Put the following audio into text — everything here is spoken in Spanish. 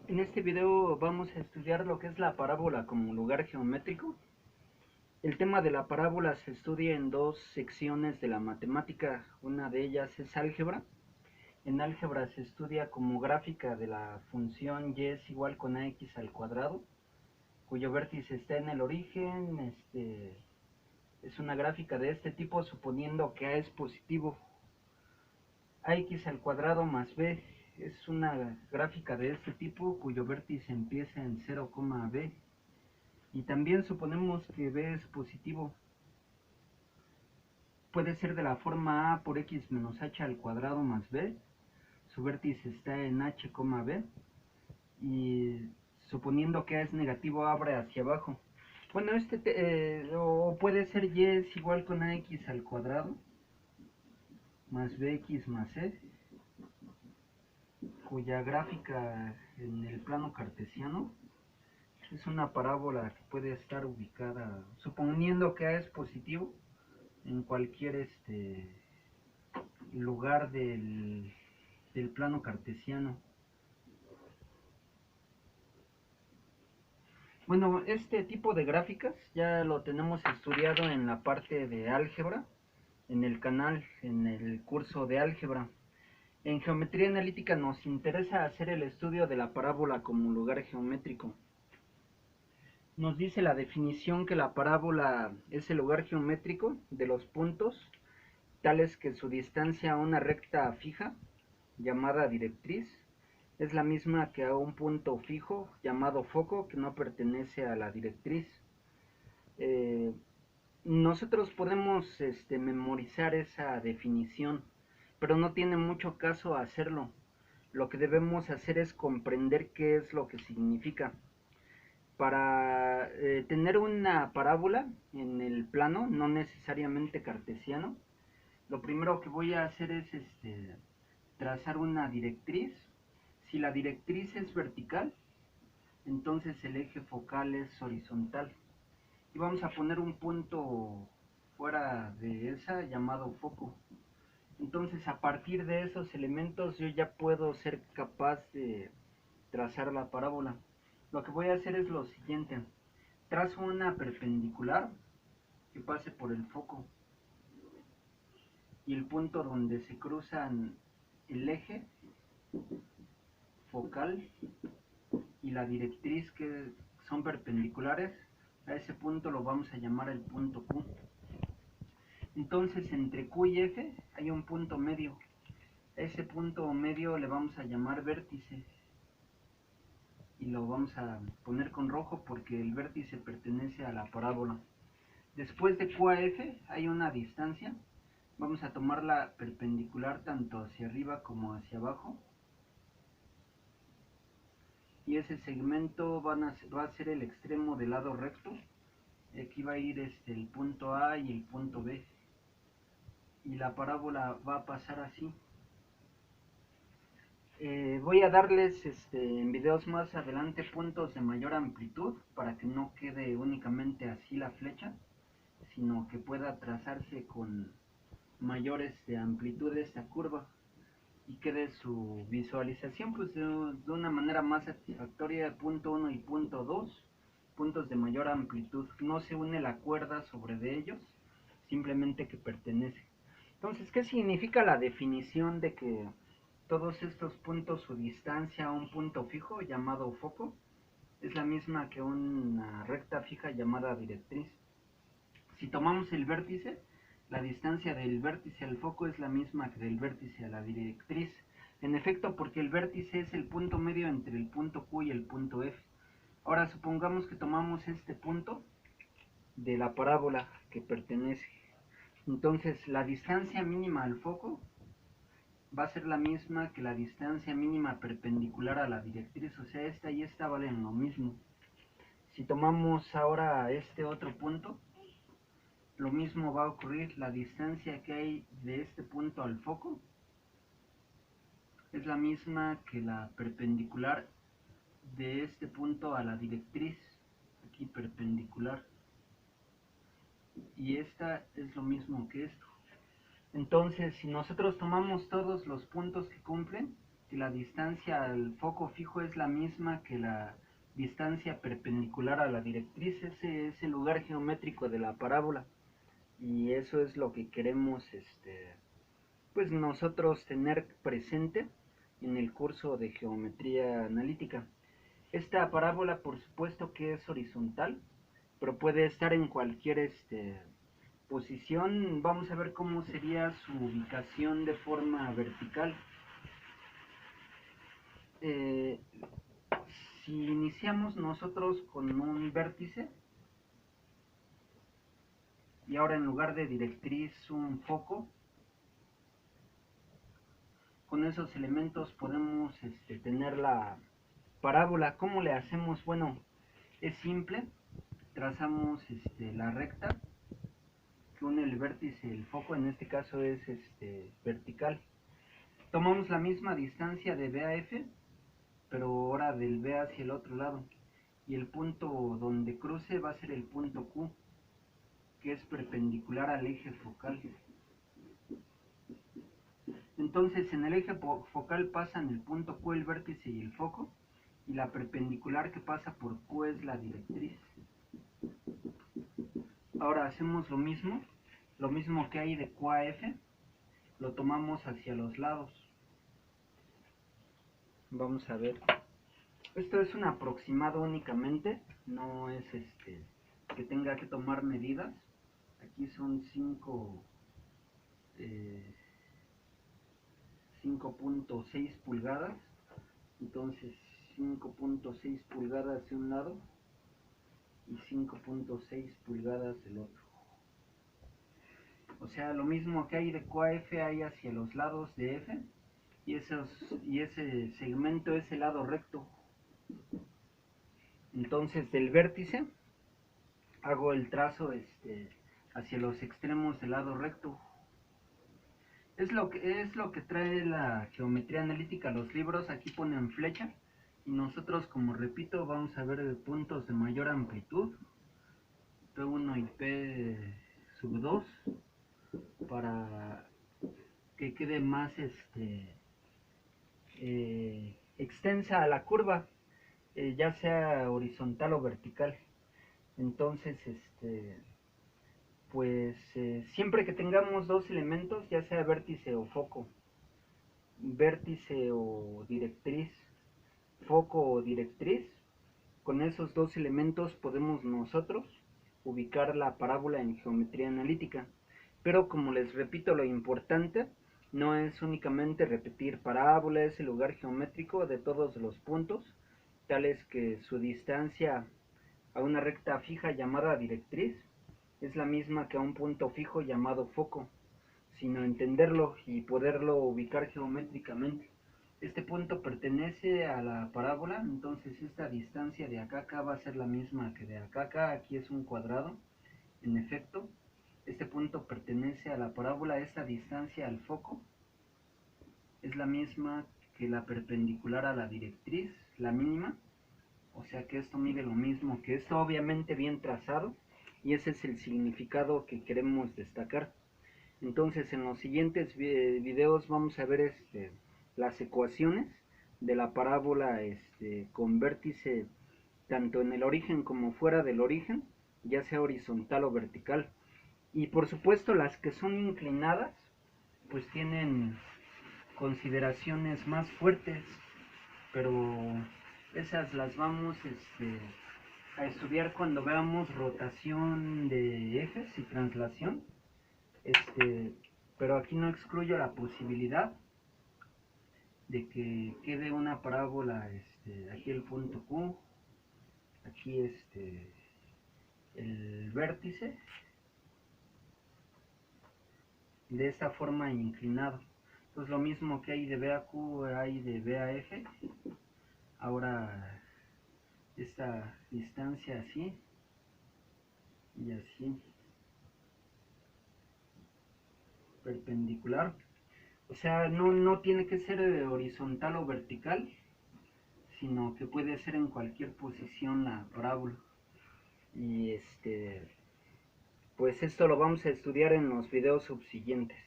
En este video vamos a estudiar lo que es la parábola como lugar geométrico. El tema de la parábola se estudia en dos secciones de la matemática. Una de ellas es álgebra. En álgebra se estudia como gráfica de la función y es igual con ax al cuadrado, cuyo vértice está en el origen. Es una gráfica de este tipo suponiendo que a es positivo. Ax al cuadrado más b es una gráfica de este tipo cuyo vértice empieza en 0, b. Y también suponemos que b es positivo. Puede ser de la forma a por x menos h al cuadrado más b. Su vértice está en h, b. Y suponiendo que a es negativo, abre hacia abajo. Bueno, o puede ser y es igual con ax al cuadrado más bx más c, cuya gráfica en el plano cartesiano es una parábola que puede estar ubicada, suponiendo que a es positivo, en cualquier lugar del plano cartesiano. Bueno, este tipo de gráficas ya lo tenemos estudiado en la parte de álgebra, en el canal, en el curso de álgebra. En geometría analítica nos interesa hacer el estudio de la parábola como lugar geométrico. Nos dice la definición que la parábola es el lugar geométrico de los puntos, tales que su distancia a una recta fija, llamada directriz, es la misma que a un punto fijo, llamado foco, que no pertenece a la directriz. Eh, Nosotros podemos memorizar esa definición, pero no tiene mucho caso hacerlo. Lo que debemos hacer es comprender qué es lo que significa. Para tener una parábola en el plano, no necesariamente cartesiano, lo primero que voy a hacer es trazar una directriz. Si la directriz es vertical, entonces el eje focal es horizontal. Y vamos a poner un punto fuera de esa llamado foco. Entonces a partir de esos elementos yo ya puedo ser capaz de trazar la parábola. Lo que voy a hacer es lo siguiente. Trazo una perpendicular que pase por el foco y el punto donde se cruzan el eje focal y la directriz, que son perpendiculares. A ese punto lo vamos a llamar el punto Q. Entonces entre Q y F hay un punto medio. A ese punto medio le vamos a llamar vértice y lo vamos a poner con rojo porque el vértice pertenece a la parábola. Después de Q a F hay una distancia. Vamos a tomar la perpendicular tanto hacia arriba como hacia abajo. Y ese segmento va a ser el extremo del lado recto. Aquí va a ir el punto A y el punto B. Y la parábola va a pasar así. Voy a darles en videos más adelante puntos de mayor amplitud para que no quede únicamente así la flecha, sino que pueda trazarse con mayores de amplitud esta curva y quede su visualización pues de una manera más satisfactoria. Punto 1 y punto 2, puntos de mayor amplitud, no se une la cuerda sobre de ellos, simplemente que pertenece. Entonces, ¿qué significa la definición de que todos estos puntos, su distancia a un punto fijo llamado foco es la misma que una recta fija llamada directriz? Si tomamos el vértice, la distancia del vértice al foco es la misma que del vértice a la directriz. En efecto, porque el vértice es el punto medio entre el punto Q y el punto F. Ahora supongamos que tomamos este punto de la parábola que pertenece. Entonces la distancia mínima al foco va a ser la misma que la distancia mínima perpendicular a la directriz, o sea, esta y esta valen lo mismo. Si tomamos ahora este otro punto, lo mismo va a ocurrir. La distancia que hay de este punto al foco es la misma que la perpendicular de este punto a la directriz, aquí perpendicular, y esta es lo mismo que esto. Entonces, si nosotros tomamos todos los puntos que cumplen, que la distancia al foco fijo es la misma que la distancia perpendicular a la directriz. Ese es el lugar geométrico de la parábola, y eso es lo que queremos pues nosotros tener presente en el curso de geometría analítica. Esta parábola por supuesto que es horizontal, pero puede estar en cualquier posición. Vamos a ver cómo sería su ubicación de forma vertical. Eh, si iniciamos nosotros con un vértice y ahora en lugar de directriz un foco, con esos elementos podemos tener la parábola. ¿Cómo le hacemos? Bueno, es simple. Trazamos la recta que une el vértice y el foco, en este caso es vertical. Tomamos la misma distancia de B a F, pero ahora del B hacia el otro lado, y el punto donde cruce va a ser el punto Q, que es perpendicular al eje focal. Entonces en el eje focal pasan el punto Q, el vértice y el foco, y la perpendicular que pasa por Q es la directriz. Ahora hacemos lo mismo que hay de Q a F, lo tomamos hacia los lados. Vamos a ver. Esto es un aproximado únicamente, no es que tenga que tomar medidas. Aquí son 5.6 pulgadas, entonces 5.6 pulgadas de un lado y 5.6 pulgadas del otro. O sea, lo mismo que hay de Q a F hay hacia los lados de F, y ese segmento es el lado recto. Entonces del vértice hago el trazo hacia los extremos del lado recto. Es lo que trae la geometría analítica. Los libros aquí ponen flecha, y nosotros, como repito, vamos a ver puntos de mayor amplitud, P1 y P2, para que quede más extensa la curva, ya sea horizontal o vertical. Entonces pues siempre que tengamos dos elementos, ya sea vértice o foco, vértice o directriz, foco o directriz, con esos dos elementos podemos nosotros ubicar la parábola en geometría analítica. Pero como les repito, lo importante no es únicamente repetir parábola, es el lugar geométrico de todos los puntos, tales que su distancia a una recta fija llamada directriz es la misma que a un punto fijo llamado foco, sino entenderlo y poderlo ubicar geométricamente. Este punto pertenece a la parábola, entonces esta distancia de acá a acá va a ser la misma que de acá a acá. Aquí es un cuadrado. En efecto, este punto pertenece a la parábola. Esta distancia al foco es la misma que la perpendicular a la directriz, la mínima. O sea que esto mide lo mismo que esto, obviamente bien trazado, y ese es el significado que queremos destacar. Entonces en los siguientes videos vamos a ver las ecuaciones de la parábola con vértice tanto en el origen como fuera del origen, ya sea horizontal o vertical. Y por supuesto las que son inclinadas pues tienen consideraciones más fuertes, pero esas las vamos a estudiar cuando veamos rotación de ejes y translación. Pero aquí no excluyo la posibilidad de que quede una parábola, aquí el punto Q, aquí el vértice, de esta forma inclinado. Entonces lo mismo que hay de B a Q hay de B a F. Ahora esta distancia así y así, perpendicular. O sea, no tiene que ser horizontal o vertical, sino que puede ser en cualquier posición la parábola. Y pues esto lo vamos a estudiar en los videos subsiguientes.